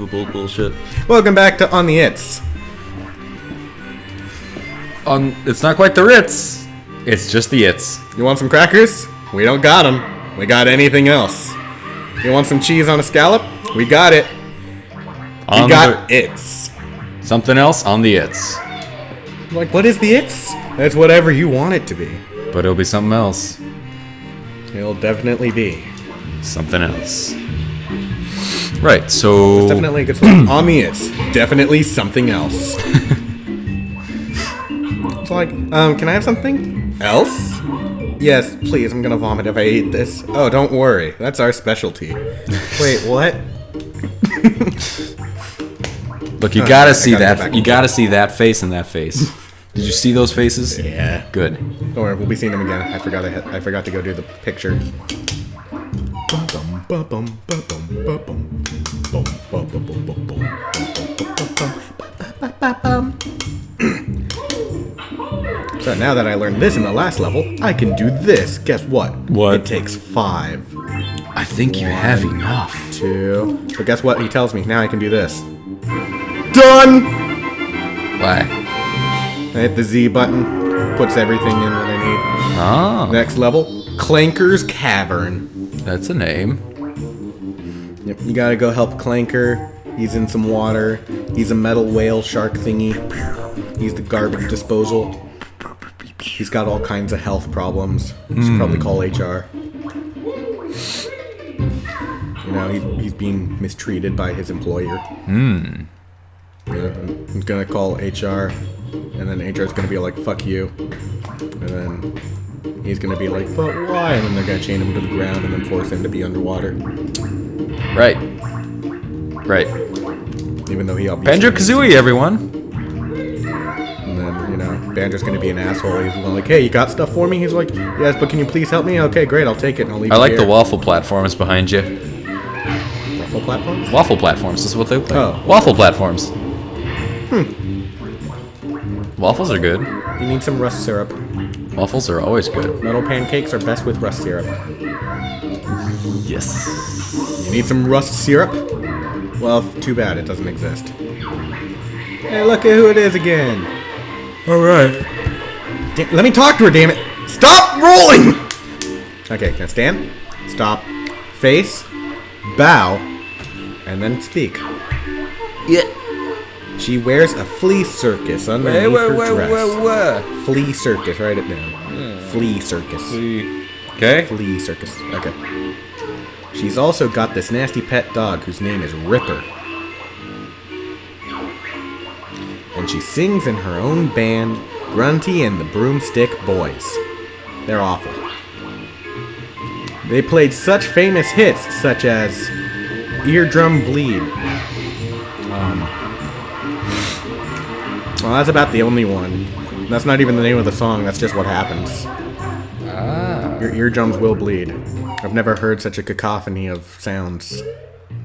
unbelievable bullshit. Welcome back to On the It's. It's not quite the Ritz. It's just the It's. You want some crackers? We don't got them. We got anything else. You want some cheese on a scallop? We got it. We got It's. Something else on the It's. Like, what is the It's? That's whatever you want it to be. But it'll be something else. It'll definitely be something else. Right, so... It's definitely a good spot. On the It's. Definitely something else. It's like, can I have something else? Yes, please, I'm gonna vomit if I eat this. Oh, don't worry. That's our specialty. Wait, what? Look, you gotta see that. You gotta see that face and that face. Did you see those faces? Yeah. Good. Don't worry, we'll be seeing them again. I forgot to go do the picture. So now that I learned this in the last level, I can do this. Guess what? What? It takes 5. I think you have enough. 2. But guess what? He tells me now I can do this. Done! Why? I hit the Z button. Puts everything in that I need. Oh. Next level, Clanker's Cavern. That's a name. Yep, you gotta go help Clanker. He's in some water. He's a metal whale shark thingy. He's the garbage disposal. He's got all kinds of health problems. You should probably call HR. You know, he's being mistreated by his employer. You know, he's gonna call HR, and then HR's gonna be like, fuck you. And then he's gonna be like, but why? And then they're gonna chain him to the ground and then force him to be underwater. Right. Right. Even though he obviously... Banjo Kazooie, everyone! And then, you know, Banjo's gonna be an asshole. He's like, hey, you got stuff for me? He's like, yes, but can you please help me? Okay, great, I'll take it and I'll leave I it like here. the waffle platforms behind you. Waffle platforms? Waffle platforms, this is what they look like. Oh. Waffle platforms. Waffles are good. You need some rust syrup. Waffles are always good. Metal pancakes are best with rust syrup. Yes. You need some rust syrup? Well, too bad it doesn't exist. Hey, look at who it is again. Alright. Let me talk to her, damn it. Stop rolling! Okay, can I stand? Stop. Face. Bow. And then speak. Yeah. She wears a flea circus underneath her dress. Flea circus, write it down. Flea circus. Okay. Flea circus. Okay. She's also got this nasty pet dog whose name is Ripper. And she sings in her own band, Grunty and the Broomstick Boys. They're awful. They played such famous hits such as Eardrum Bleed. Well, that's about the only one. That's not even the name of the song, that's just what happens. Your eardrums will bleed. I've never heard such a cacophony of sounds.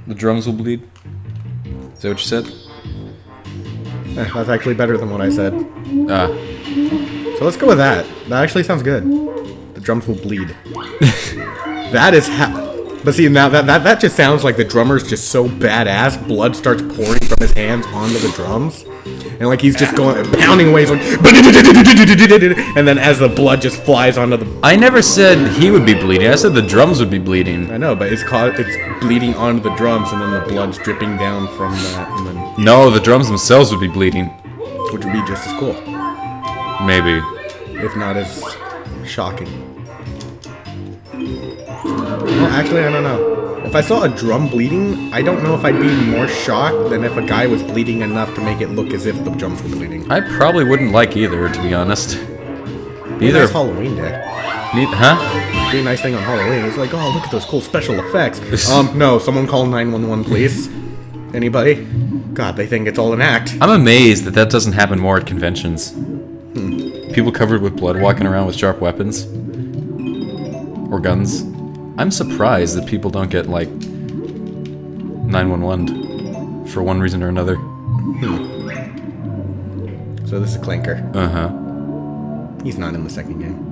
The drums will bleed? Is that what you said? That's actually better than what I said. Ah. So let's go with that. That actually sounds good. The drums will bleed. That is how... But see, now that just sounds like the drummer's just so badass, blood starts pouring from his hands onto the drums. And like he's just going, pounding away, he's like... And then as the blood just flies onto the... I never said he would be bleeding, I said the drums would be bleeding. I know, but it's bleeding onto the drums and then the blood's dripping down from that. And then, No, the drums themselves would be bleeding. which would be just as cool. Maybe. If not as shocking. Well, actually, I don't know. If I saw a drum bleeding, I don't know if I'd be more shocked than if a guy was bleeding enough to make it look as if the drums were bleeding. I probably wouldn't like either, to be honest. Either. Nice Halloween day. Huh? Be a nice thing on Halloween. It's like, oh, look at those cool special effects. No, someone call 911, please. Anybody? God, they think it's all an act. I'm amazed that that doesn't happen more at conventions. People covered with blood walking around with sharp weapons. Or guns. I'm surprised that people don't get, like, 911 for one reason or another. So this is Clanker. Uh-huh. He's not in the second game.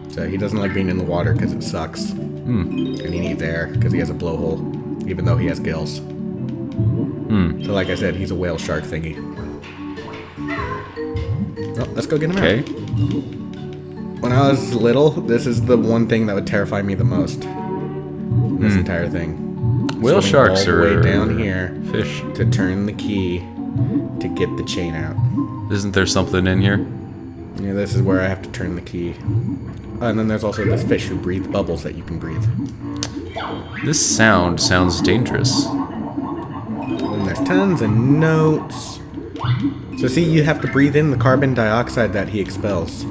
So he doesn't like being in the water because it sucks. And he needs air because he has a blowhole. even though he has gills. So like I said, he's a whale shark thingy. Oh, let's go get him out. When I was little, this is the one thing that would terrify me the most. In this entire thing. Whale sharks all the are way down here fish. to turn the key to get the chain out. Isn't there something in here? Yeah, this is where I have to turn the key. And then there's also this fish who breathes bubbles that you can breathe. This sounds dangerous. And there's tons of notes. So see, you have to breathe in the carbon dioxide that he expels.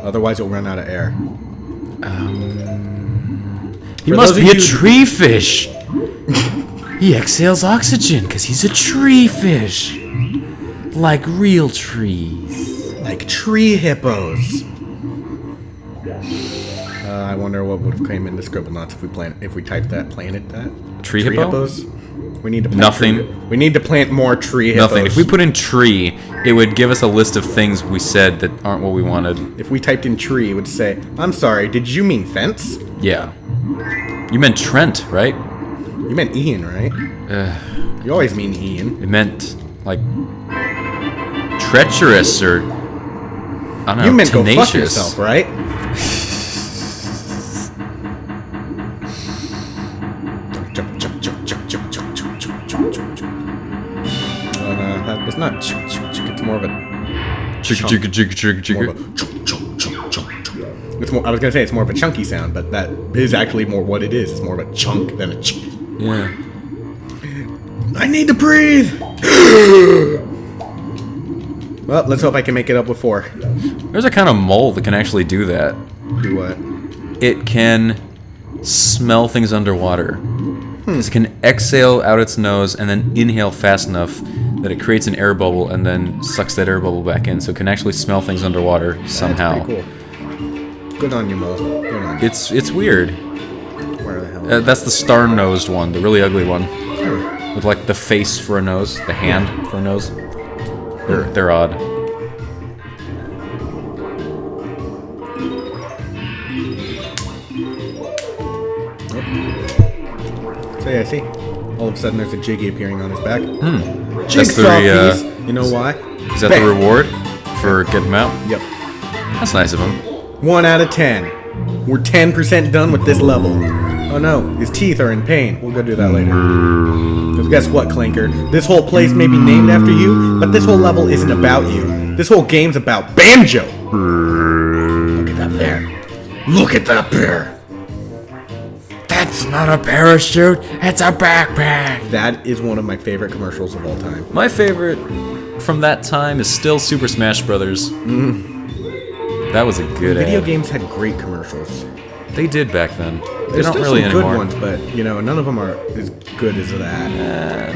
Otherwise, you'll run out of air. He must be a tree fish. He exhales oxygen because he's a tree fish. Like real trees. Like tree hippos. I wonder what would have came into Scribblenauts if we typed that, planted that. Tree hippo? Hippos. We need to plant Nothing. We need to plant more tree hippos. Nothing. If we put in tree, it would give us a list of things we said that aren't what we wanted. If we typed in tree, it would say, "I'm sorry, did you mean fence?" Yeah. You meant Trent, right? You meant Ian, right? You always mean Ian. It meant, like, treacherous or, I don't know, You meant tenacious. go fuck yourself, right? It's not chuk chuk chuk. It's more of a Chicka chicka chicka chicka more of chicka. a chuk chuk chuk chuk chuk. It's more. I was gonna say it's more of a chunky sound, but that is actually more what it is. It's more of a chunk than a chunk. Yeah. I need to breathe. Well, let's hope I can make it up with 4. There's a kind of mole that can actually do that. Do what? It can smell things underwater. It can exhale out its nose and then inhale fast enough that it creates an air bubble and then sucks that air bubble back in. So it can actually smell things underwater somehow. That's pretty cool. Good on you, mole. Good on you. It's weird. Where the hell? That's the star-nosed one, the really ugly one, Oh. with like the face for a nose, the hand for a nose. They're odd. So yeah, see? All of a sudden there's a Jiggy appearing on his back. That's Jigsaw the piece. You know why? is that Bam. the reward for getting him out? Yep. That's nice of him. 1 out of 10. We're 10% done with this level. Oh no, his teeth are in pain. We'll go do that later. Because guess what, Clanker? This whole place may be named after you, but this whole level isn't about you. This whole game's about Banjo! Look at that bear. Look at that bear! That's not a parachute, it's a backpack. That is one of my favorite commercials of all time. My favorite from that time is still Super Smash Brothers. That was a good Video ad. games had great commercials. They did back then. They There's don't still really some anymore. good ones, but you know, none of them are as good as that.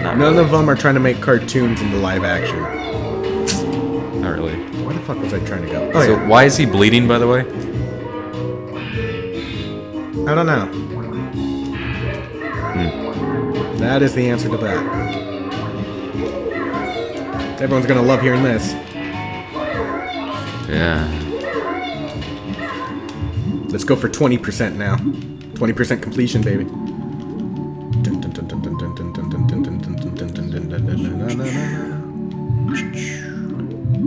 Not None really. of them are trying to make cartoons into live action. Not really. Where the fuck was I trying to go? Oh So yeah, why is he bleeding, by the way? I don't know. That is the answer to that. Everyone's gonna love hearing this. Yeah. Let's go for 20% now. 20% completion, baby.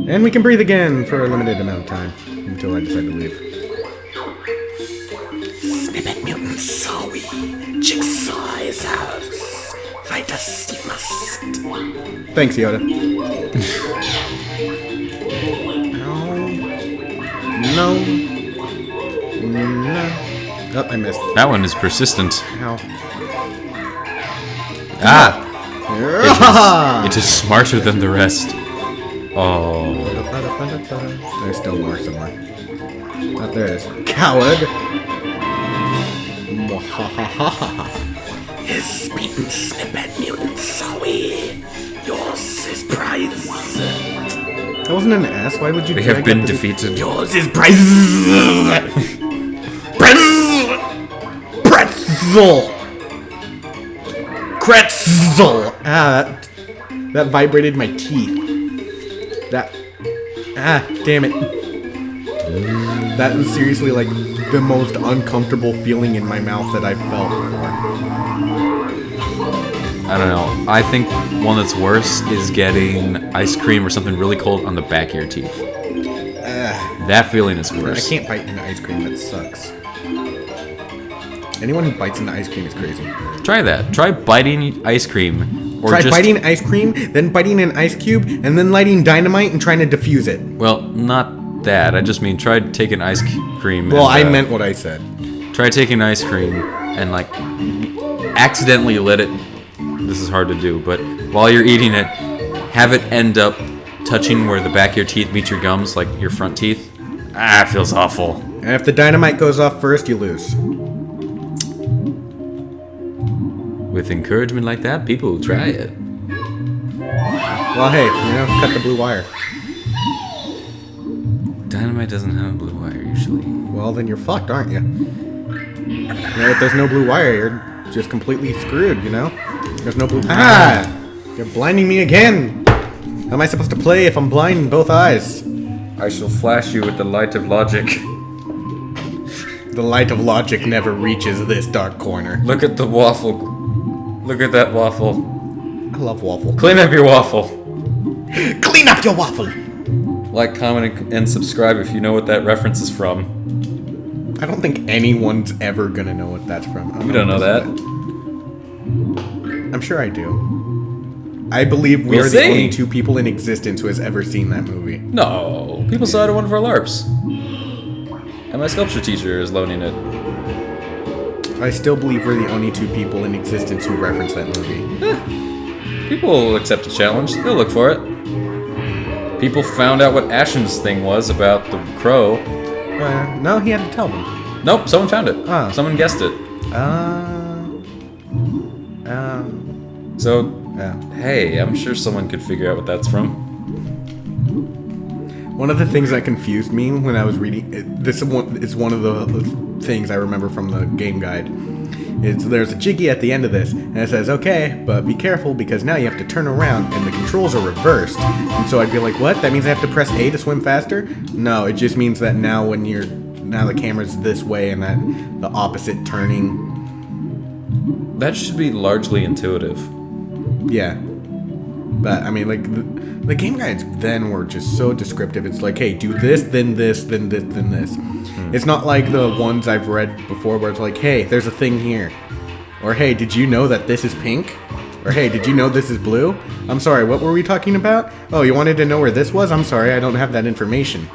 And we can breathe again for a limited amount of time until I decide to leave. Snippet mutant Zowie. Jigsaw is ours. Fight us, you must. Thanks, Yoda. No. Oh, I missed. That one is persistent. Ow. Ah! Ah! It is smarter than the rest. Oh. There's still more somewhere. Oh, there it is. Coward! His mutant snippet mutant Zowie. Yours is prize. That wasn't an S. Why would you We drag have been that to- defeated. Yours is prize. Pretzel. Pretzel. Ah, that vibrated my teeth. Damn it. That was seriously like the most uncomfortable feeling in my mouth that I've felt before. I don't know. I think one that's worse is getting ice cream or something really cold on the back of your teeth. That feeling is I worse. can't bite into ice cream. That sucks. Anyone who bites into ice cream is crazy. Try that. Try biting ice cream. Or Try just, biting ice cream, then biting an ice cube, and then lighting dynamite and trying to defuse it. Well, not that. I just mean try taking ice cream. Well, and, I meant what I said. Try taking ice cream and like accidentally let it. This is hard to do, but while you're eating it, have it end up touching where the back of your teeth meet your gums, like your front teeth. Ah, it feels awful. And if the dynamite goes off first, you lose. With encouragement like that, people will try it. Well, hey, cut the blue wire. Dynamite doesn't have a blue wire usually. Well, then you're fucked, aren't you? If there's no blue wire, you're just completely screwed, There's no blue... Ah! You're blinding me again! How am I supposed to play if I'm blind in both eyes? I shall flash you with the light of logic. The light of logic never reaches this dark corner. Look at the waffle. Look at that waffle. I love waffle. Clean up your waffle. Clean up your waffle! Like, comment, and subscribe if you know what that reference is from. I don't think anyone's ever gonna know what that's from. You don't know that. I'm sure I do. I believe we We'll are see. the only two people in existence who has ever seen that movie. No, people saw it at one of our LARPs. And my sculpture teacher is loaning it. I still believe we're the only two people in existence who reference that movie. People will accept a challenge. They'll look for it. People found out what Ashen's thing was about the crow. No, he had to tell them. Nope, someone found it. Ah. Someone guessed it. So, Yeah. hey, I'm sure someone could figure out what that's from. One of the things that confused me when I was reading this is one of the things I remember from the game guide. There's a jiggy at the end of this, and it says, "Okay, but be careful because now you have to turn around and the controls are reversed." And so I'd be like, "What? That means I have to press A to swim faster?" No, it just means that now the camera's this way and that the opposite turning. That should be largely intuitive. Yeah. But, I mean, like, the game guides then were just so descriptive. It's like, hey, do this, then this, then this, then this. It's not like the ones I've read before where it's like, hey, there's a thing here. Or, hey, did you know that this is pink? Or, hey, did you know this is blue? I'm sorry, what were we talking about? Oh, you wanted to know where this was? I'm sorry, I don't have that information.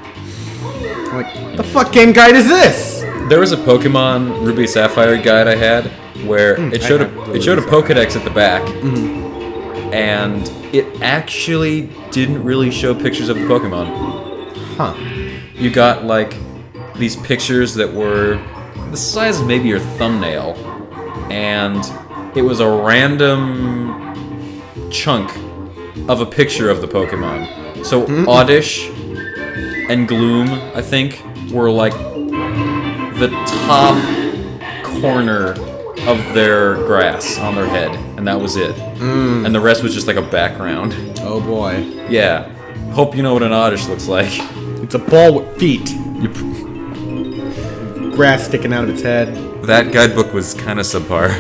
I'm like, the fuck game guide is this? There was a Pokemon Ruby Sapphire guide I had where it showed a Pokedex at the back. And it actually didn't really show pictures of the Pokemon. Huh. You got like these pictures that were the size of maybe your thumbnail, and it was a random chunk of a picture of the Pokemon. So Oddish and Gloom, I think, were like the top corner of their grass on their head, and that was it. And the rest was just like a background. Oh boy. Yeah. Hope you know what an Oddish looks like. It's a ball with feet. Grass sticking out of its head. That guidebook was kind of subpar.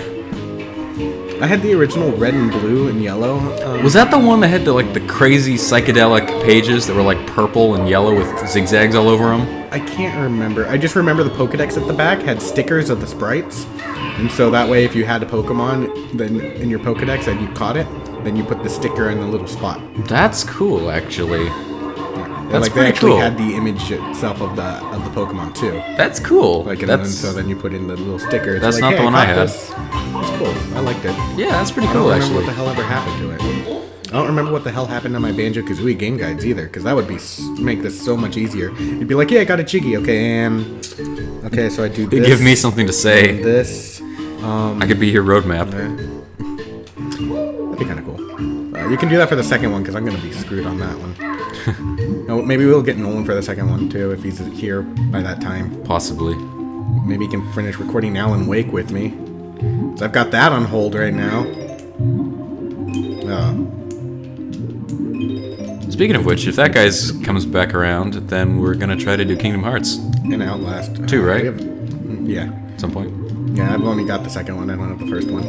I had the original red and blue and yellow. Was that the one that had the crazy psychedelic pages that were like purple and yellow with zigzags all over them? I can't remember. I just remember the Pokedex at the back had stickers of the sprites. And so that way if you had a Pokemon then in your Pokedex and you caught it, then you put the sticker in the little spot. That's cool, actually. That's They pretty actually cool. had the image itself of the Pokemon too. That's cool. So then you put in the little sticker. It's That's like, not hey, the one I caught had. this. It's cool. I liked it. Yeah, that's pretty I don't cool, remember actually. what the hell ever happened to it. I don't remember what the hell happened to my Banjo Kazooie game guides either, because that would make this so much easier. You'd be like, yeah, I got a Jiggy. Okay, so I do this. Give me something to say. And this. I could be your roadmap. That'd be kind of cool. You can do that for the second one, because I'm going to be screwed on that one. No, maybe we'll get Nolan for the second one, too, if he's here by that time. Possibly. Maybe he can finish recording Alan Wake with me. So I've got that on hold right now. Speaking of which, if that guy comes back around, then we're gonna try to do Kingdom Hearts And Outlast. 2, right? Yeah. At some point. Yeah, I've only got the second one. I don't have the first one.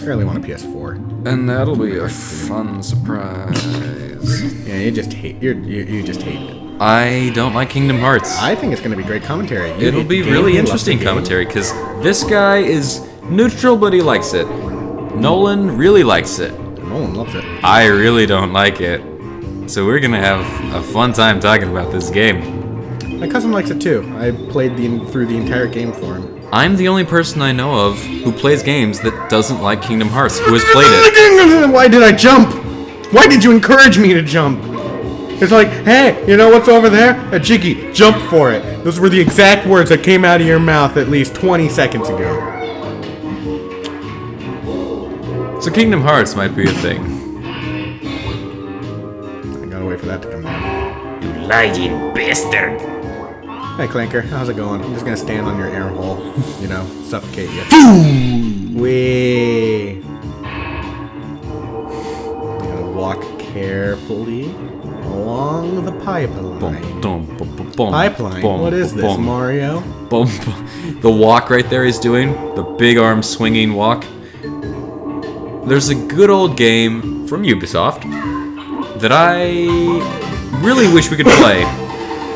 really want a PS4. And that'll be a fun surprise. Yeah, you just hate it. I don't like Kingdom Hearts. I think it's going to be great commentary. It'll be really interesting commentary, because this guy is neutral, but he likes it. Nolan really likes it. Nolan loves it. I really don't like it. So we're gonna have a fun time talking about this game. My cousin likes it too. I played through the entire game for him. I'm the only person I know of who plays games that doesn't like Kingdom Hearts, who has played it. Why did I jump? Why did you encourage me to jump? It's like, hey, you know what's over there? A Jiggy, jump for it. Those were the exact words that came out of your mouth at least 20 seconds ago. So Kingdom Hearts might be a thing. I gotta wait for that to come down. You lying bastard! Hey, Clanker, how's it going? I'm just gonna stand on your air hole, you know, suffocate you. Boom! Wee! I'm gonna walk carefully along the pipeline. Pipeline? What is this, Mario? The walk right there he's doing, the big arm swinging walk. There's a good old game from Ubisoft that I really wish we could play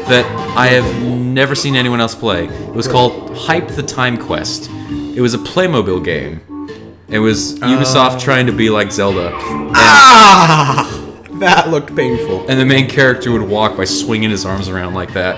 that I have never seen anyone else play. It was called Hype the Time Quest. It was a Playmobil game. It was Ubisoft trying to be like Zelda. That looked painful. And the main character would walk by swinging his arms around like that.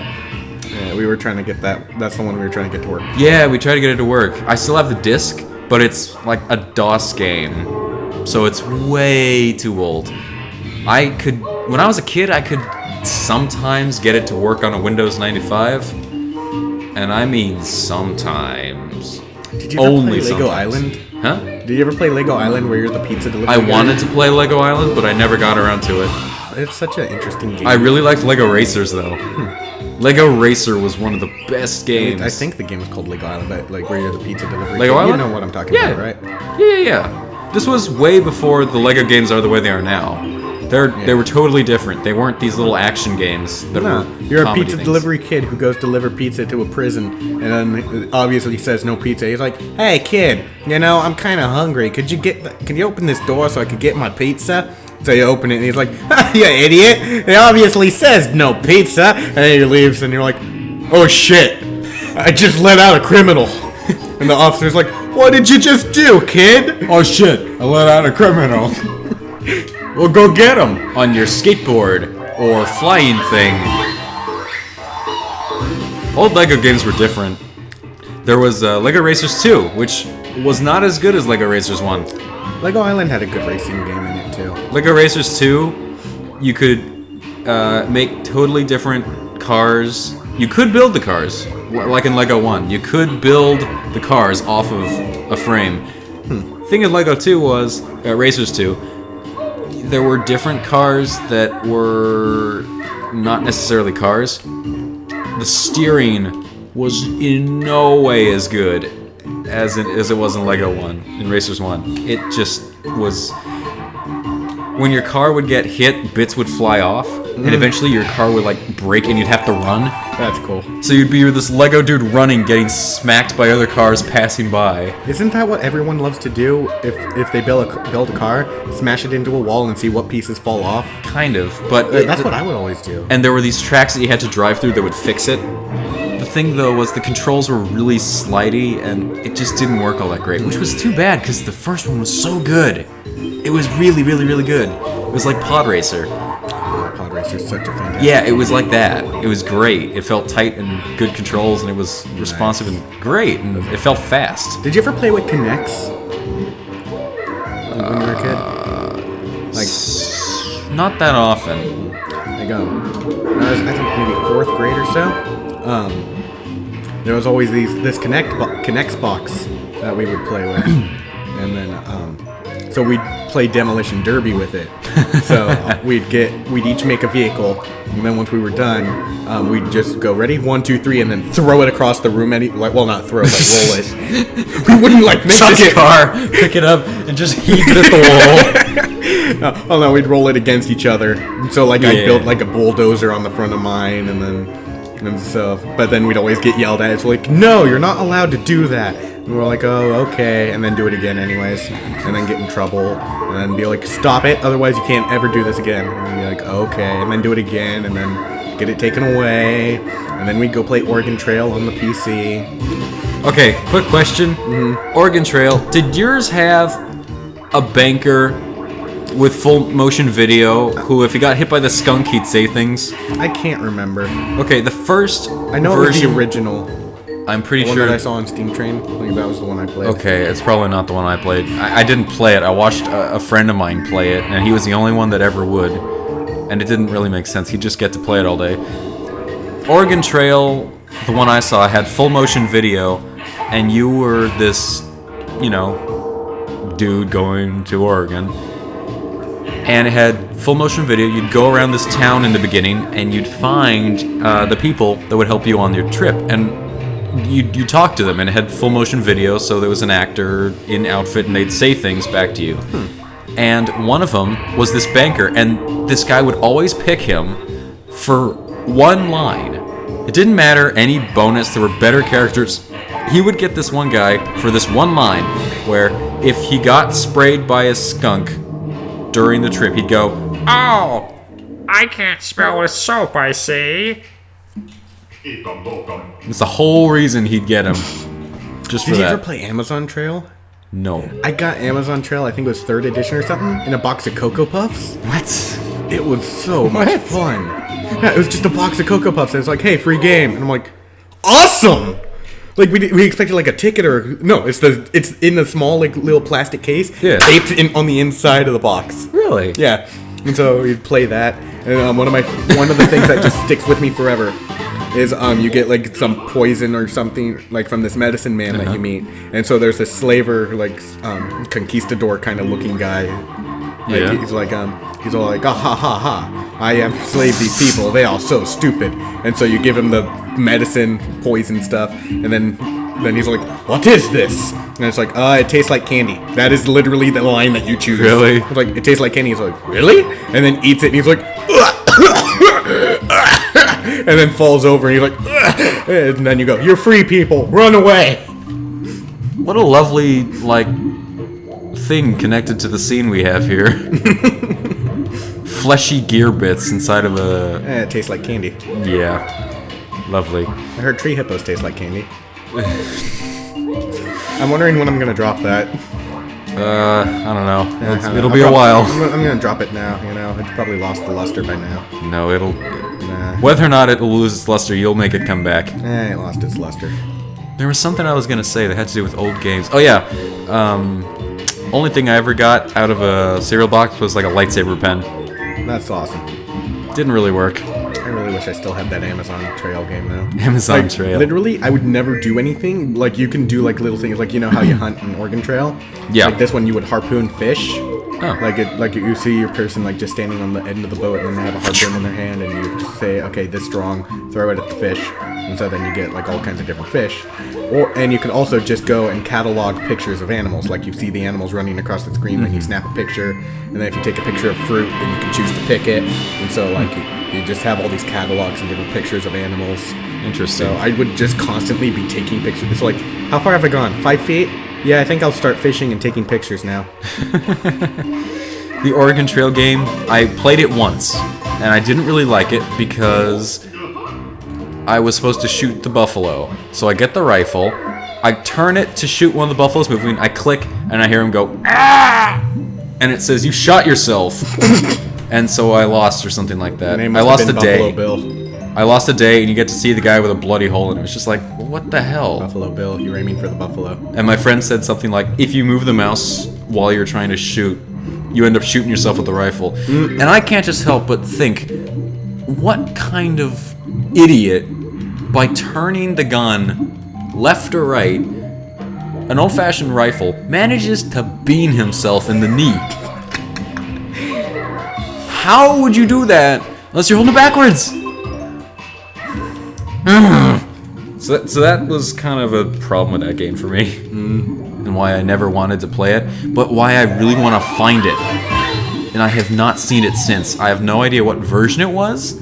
Yeah, we were trying to get that. That's the one we were trying to get to work. Yeah, we tried to get it to work. I still have the disc, but it's like a DOS game. So it's way too old. When I was a kid, I could sometimes get it to work on a Windows 95. And I mean sometimes. Did you ever Only play Lego sometimes. Island? Huh? Did you ever play Lego Island where you're the pizza delivery I guy? wanted to play Lego Island, but I never got around to it. It's such an interesting game. I really liked Lego Racers, though. Lego Racer was one of the best games. I think the game was called Lego Island, but like where you're the pizza delivery Lego kid. Island? You know what I'm talking Yeah. about, right? Yeah. This was way before the Lego games are the way they are now. They were totally different. They weren't these little action games that No, were you're a comedy pizza things. delivery kid who goes deliver pizza to a prison, and then obviously says no pizza. He's like, "Hey kid, you know I'm kind of hungry. Can you open this door so I could get my pizza?" So you open it, and he's like, "You idiot! It obviously says no pizza." And then he leaves, and you're like, "Oh shit! I just let out a criminal." And the officer's like, "What did you just do, kid?" Oh shit! I let out a criminal. Well, go get him on your skateboard or flying thing. Old Lego games were different. There was Lego Racers 2, which was not as good as Lego Racers 1. Lego Island had a good racing game in it too. Lego Racers 2, you could make totally different cars. You could build the cars, like in Lego 1. You could build the cars off of a frame. Thing of Lego 2 was, Racers 2, there were different cars that were not necessarily cars. The steering was in no way as good as it was in Lego 1, in Racers 1. It just was... When your car would get hit, bits would fly off, and eventually your car would like break and you'd have to run. That's cool. So you'd be this Lego dude running, getting smacked by other cars passing by. Isn't that what everyone loves to do? If they build a car, smash it into a wall and see what pieces fall off. Kind of, but... That's what I would always do. And there were these tracks that you had to drive through that would fix it. The thing, though, was the controls were really slidey, and it just didn't work all that great, which was too bad, because the first one was so good. It was really, really, really good. It was like Pod Racer. Pod Racer's such a fantastic Yeah, it was like that. It was great. It felt tight and good controls, and it was responsive and great, and it felt fast. Did you ever play with Kinects? When you were a kid? Like, Not that often. when I was, I think maybe 4th grade or so. There was always this Kinects box that we would play with, and then so we'd play Demolition Derby with it. So we'd each make a vehicle, and then once we were done, we'd just go ready 1, 2, 3, and then throw it across the room. Well, not throw, but roll it. We wouldn't like make Chuck this it. Car, pick it up, and just heave it at the wall. Oh no, we'd roll it against each other. So like I Yeah. built like a bulldozer on the front of mine, and so but then we'd always get yelled at. It's like, no, you're not allowed to do that. And we're like, oh, okay, and then do it again anyways, and then get in trouble, and then be like, stop it, otherwise you can't ever do this again. And then be like, okay, and then do it again, and then get it taken away, and then we go play Oregon Trail on the PC. Okay, quick question. Oregon Trail, did yours have a banker with full motion video who, if he got hit by the skunk, he'd say things? I can't remember. Okay, the first I know version, it was the original. I'm pretty The one sure that I saw on Steam Train. I think that was the one I played. Okay, it's probably not the one I played. I didn't play it. I watched a friend of mine play it, and he was the only one that ever would. And it didn't really make sense. He'd just get to play it all day. Oregon Trail, the one I saw, had full motion video, and you were this, dude going to Oregon. And it had full motion video. You'd go around this town in the beginning, and you'd find the people that would help you on your trip. And you talk to them, and it had full motion video, so there was an actor in outfit, and they'd say things back to you. And one of them was this banker, and this guy would always pick him for one line. It didn't matter any bonus, there were better characters. He would get this one guy for this one line, where if he got sprayed by a skunk during the trip, he'd go, Oh, I can't spell with soap, I see. it's the whole reason he'd get him. Just for Did you ever that. play Amazon Trail? No. I got Amazon Trail, I think it was 3rd edition or something, in a box of Cocoa Puffs. What? It was so much fun. Yeah, it was just a box of Cocoa Puffs, and it's like, hey, free game. And I'm like, awesome! Like, we expected like a ticket or... No, it's in the small, like, little plastic case, Yeah. taped on the inside of the box. Really? Yeah. And so we'd play that. And one of the things that just sticks with me forever is you get like some poison or something like from this medicine man that you meet. And so there's this slaver like conquistador kind of looking guy. Like, Yeah. he's all like, ah, ha ha ha, I have enslaved these people, they are so stupid. And so you give him the medicine, poison stuff, and then he's like, what is this? And it's like, it tastes like candy. That is literally the line that you choose. Really? It's like, it tastes like candy. He's like, really? And then eats it, and he's like, and then falls over, and he's like, and then you go, you're free, people, run away. What a lovely, thing connected to the scene we have here. Fleshy gear bits inside of a... It tastes like candy. Yeah. Lovely. I heard tree hippos taste like candy. I'm wondering when I'm gonna drop that. I don't know. Yeah, It'll be a while. I'm gonna drop it now, It's probably lost the luster by now. No, it'll... Nah. Whether or not it will lose its luster, you'll make it come back. It lost its luster. There was something I was gonna say that had to do with old games. Oh yeah. Only thing I ever got out of a cereal box was like a lightsaber pen. That's awesome. Didn't really work. I really wish I still had that Amazon Trail game now. Amazon Trail. Literally, I would never do anything. Like, you can do, like, little things. Like, you know how you hunt in Oregon Trail? Yeah. Like, this one, you would harpoon fish. Oh. Like you see your person, like, just standing on the end of the boat, and then they have a harpoon in their hand, and you say, okay, this strong, throw it at the fish. And so then you get, like, all kinds of different fish. And you can also just go and catalog pictures of animals. Like, you see the animals running across the screen, then you snap a picture. And then if you take a picture of fruit, then you can choose to pick it. And so, like, you just have all these catalogs and different pictures of animals. Interesting. So I would just constantly be taking pictures. It's like, how far have I gone? 5 feet? Yeah, I think I'll start fishing and taking pictures now. The Oregon Trail game, I played it once, and I didn't really like it because I was supposed to shoot the buffalo. So I get the rifle, I turn it to shoot one of the buffaloes moving, I click, and I hear him go, ah! And it says, you shot yourself. And so I lost or something like that. Name I must have lost a been day. Buffalo Bill. I lost a day, and you get to see the guy with a bloody hole in it. It was just like, what the hell? Buffalo Bill, you're aiming for the buffalo. And my friend said something like, if you move the mouse while you're trying to shoot, you end up shooting yourself with the rifle. And I can't just help but think, what kind of idiot, by turning the gun left or right, an old-fashioned rifle, manages to bean himself in the knee? How would you do that unless you're holding it backwards? So that was kind of a problem with that game for me. And why I never wanted to play it, but why I really want to find it. And I have not seen it since. I have no idea what version it was,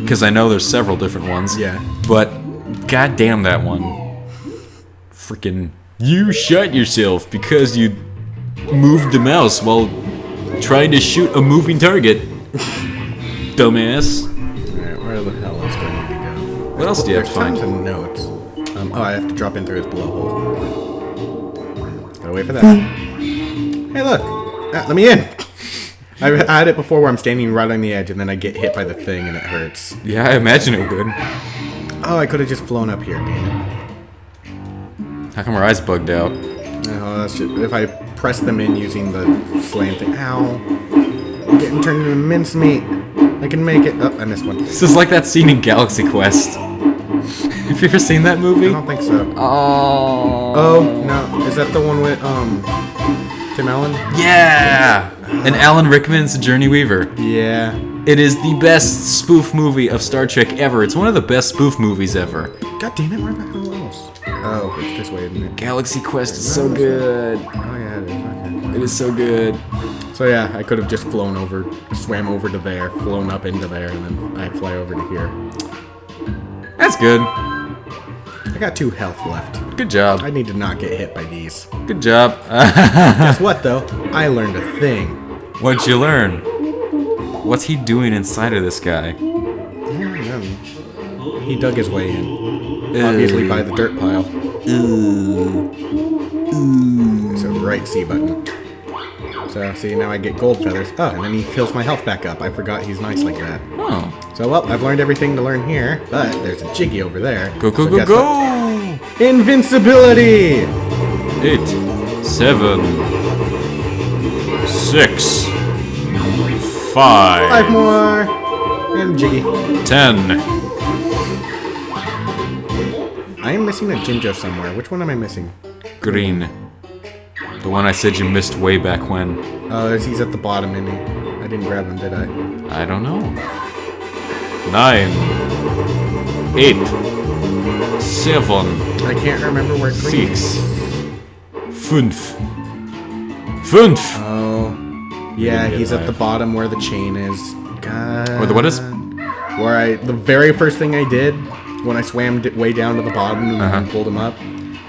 because I know there's several different ones. Yeah. But goddamn that one. Freaking, you shot yourself because you moved the mouse while trying to shoot a moving target. Dumbass. Alright, where the hell else do I need to go? What else do you have to find? There's tons of notes. Oh, I have to drop in through his blowhole. Gotta wait for that. Hey, look! Ah, let me in! I had it before where I'm standing right on the edge and then I get hit by the thing and it hurts. Yeah, I imagine it would. Oh, I could have just flown up here, damn it. How come our eyes bugged out? Oh, that's just, if I press them in using the slam thing. Ow. I'm getting turned into mincemeat. I can make it. Oh, I missed one. This is like that scene in Galaxy Quest. Have you ever seen that I movie? don't think so. Oh. Oh, no. Is that the one with, Tim Allen? Yeah! And Alan Rickman's Journey Weaver. Yeah. It is the best spoof movie of Star Trek ever. It's one of the best spoof movies ever. God damn it, where am I else? Oh, it's this way, isn't it? Galaxy Quest is so good. Oh, yeah, it is. Okay. It is so good. So, yeah, I could have just flown over, swam over to there, flown up into there, and then I fly over to here. That's good. I got 2 health left. Good job. I need to not get hit by these. Good job. Guess what, though? I learned a thing. What'd you learn? What's he doing inside of this guy? I don't know. He dug his way in. Obviously by the dirt pile. So right C button. So see, now I get gold feathers. Oh, and then he fills my health back up. I forgot he's nice like that. Oh. So well, I've learned everything to learn here, but there's a Jiggy over there. Go, go, So go, guess go! what? Invincibility! 8, 7, 6, 5, 5 more! And Jiggy. 10. I am missing a Jinjo somewhere. Which one am I missing? Green. The one I said you missed way back when. Oh, he's at the bottom, isn't he? I didn't grab him, did I? I don't know. 9, 8, 7, I can't remember where green is. 6, 5. 5! Oh, yeah, didn't he's get at the live. bottom where the chain is. God. Where the what is? Where the very first thing I did when I swam way down to the bottom and then pulled him up,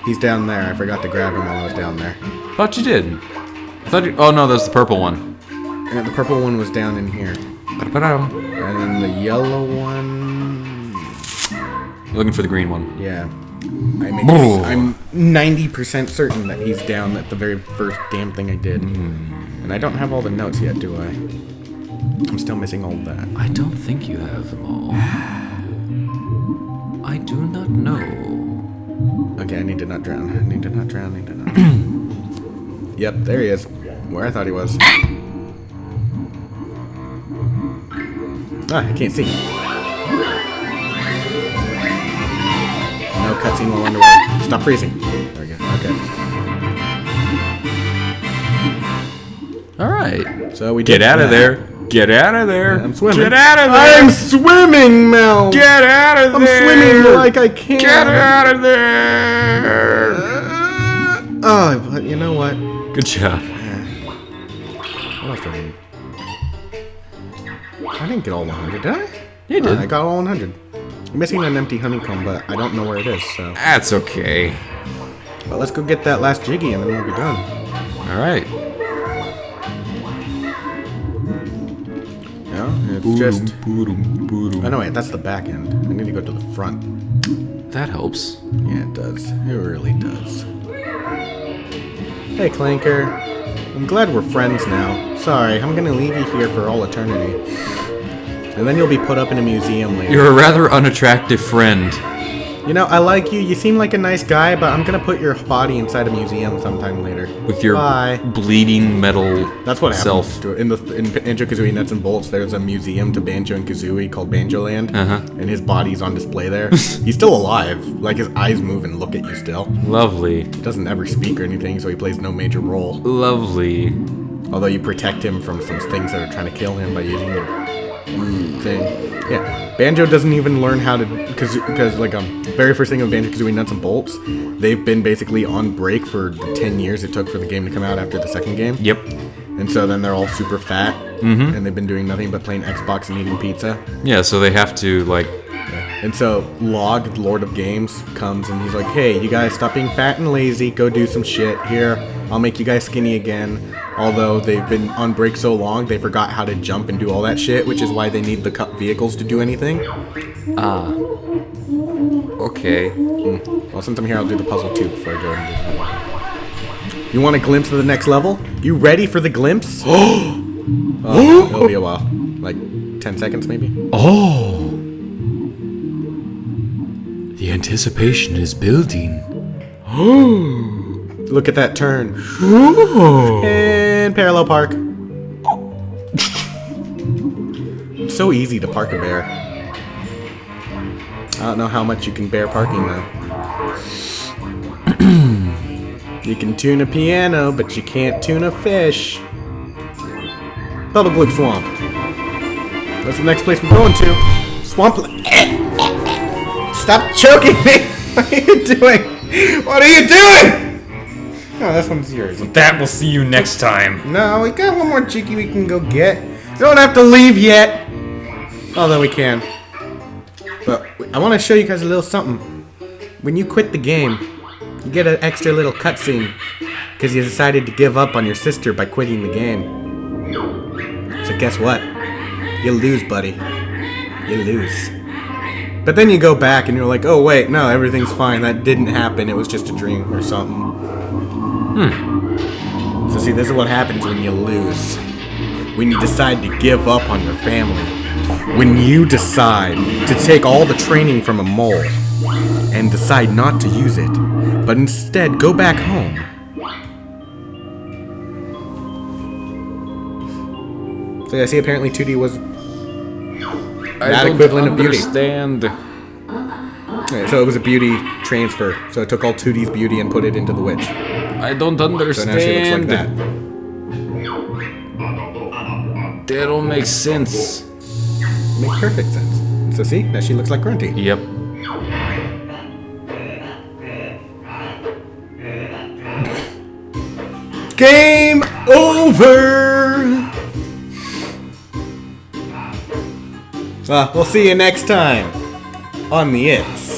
he's down there. I forgot to grab him while I was down there. Thought you did. I thought you, oh no, that's the purple one. And the purple one was down in here. Ba-da-ba-dum. And then the yellow one, Looking for the green one. yeah. I'm 90% certain that he's down at the very first damn thing I did. And I don't have all the notes yet, do I? I'm still missing all of that. I don't think you have them all. I do not know. Okay, I need to not drown. I need to not drown. I need to not drown. Yep, there he is. Where I thought he was. Ah, I can't see. No cutscene while underwater. Stop freezing. There we go. Okay. Alright. So we Get did out of that. there. Get out of there. I'm swimming. Get out of there. I'm swimming, Mel. Get out of I'm there. swimming like I can. Get out of there. Oh, but you know what? Good job. What else do I need? I didn't get all 100, did I? You did. I got all 100. I'm missing an empty honeycomb, but I don't know where it is, so. That's okay. Well, let's go get that last Jiggy and then we'll be done. Alright. Yeah, it's just... Oh, no, wait, that's the back end. I need to go to the front. That helps. Yeah, it does. It really does. Hey, Clanker. I'm glad we're friends now. Sorry, I'm gonna leave you here for all eternity. And then you'll be put up in a museum later. You're a rather unattractive friend. You know, I like you. You seem like a nice guy, but I'm gonna put your body inside a museum sometime later. With your Bye. bleeding metal That's what self. happens to it. In Banjo Kazooie Nuts and Bolts, there's a museum to Banjo and Kazooie called Banjo Land, and his body's on display there. He's still alive. Like, his eyes move and look at you still. Lovely. He doesn't ever speak or anything, so he plays no major role. Lovely. Although you protect him from some things that are trying to kill him by using your thing. Yeah, Banjo doesn't even learn how to, because like very first thing of Banjo Kazooie Nuts and Bolts, they've been basically on break for the 10 years it took for the game to come out after the second game. Yep. And so then they're all super fat, and they've been doing nothing but playing Xbox and eating pizza. Yeah, so they have to, like, And so Log, Lord of Games, comes and he's like, hey, you guys stop being fat and lazy, go do some shit. Here, I'll make you guys skinny again. Although they've been on break so long, they forgot how to jump and do all that shit, which is why they need the vehicles to do anything. Ah. Okay. Well, since I'm here, I'll do the puzzle too before I go and do that. You want a glimpse of the next level? You ready for the glimpse? Oh, it'll be a while. Like 10 seconds maybe? Oh. The anticipation is building. Look at that turn. And parallel park. So easy to park a bear. I don't know how much you can bear parking though. You can tune a piano, but you can't tune a fish. Bubble Gloop Swamp. That's the next place we're going to. Swamp. Stop choking me! What are you doing? What are you doing? Oh, this one's yours. That will see you next time. No, we got one more Cheeky we can go get. We don't have to leave yet. Although we can. But I want to show you guys a little something. When you quit the game, you get an extra little cutscene. Because you decided to give up on your sister by quitting the game. So guess what? You lose, buddy. You lose. But then you go back and you're like, oh wait, no, everything's fine. That didn't happen. It was just a dream or something. So see, this is what happens when you lose. When you decide to give up on your family. When you decide to take all the training from a mole and decide not to use it, but instead go back home. So yeah, see, apparently 2D was that equivalent of beauty. Understand. Yeah, so it was a beauty transfer. So it took all 2D's beauty and put it into the witch. I don't So understand. now she looks like that. That don't make sense. Makes perfect sense. So see, now she looks like Grunty. Yep. Game over! We'll see you next time on the It's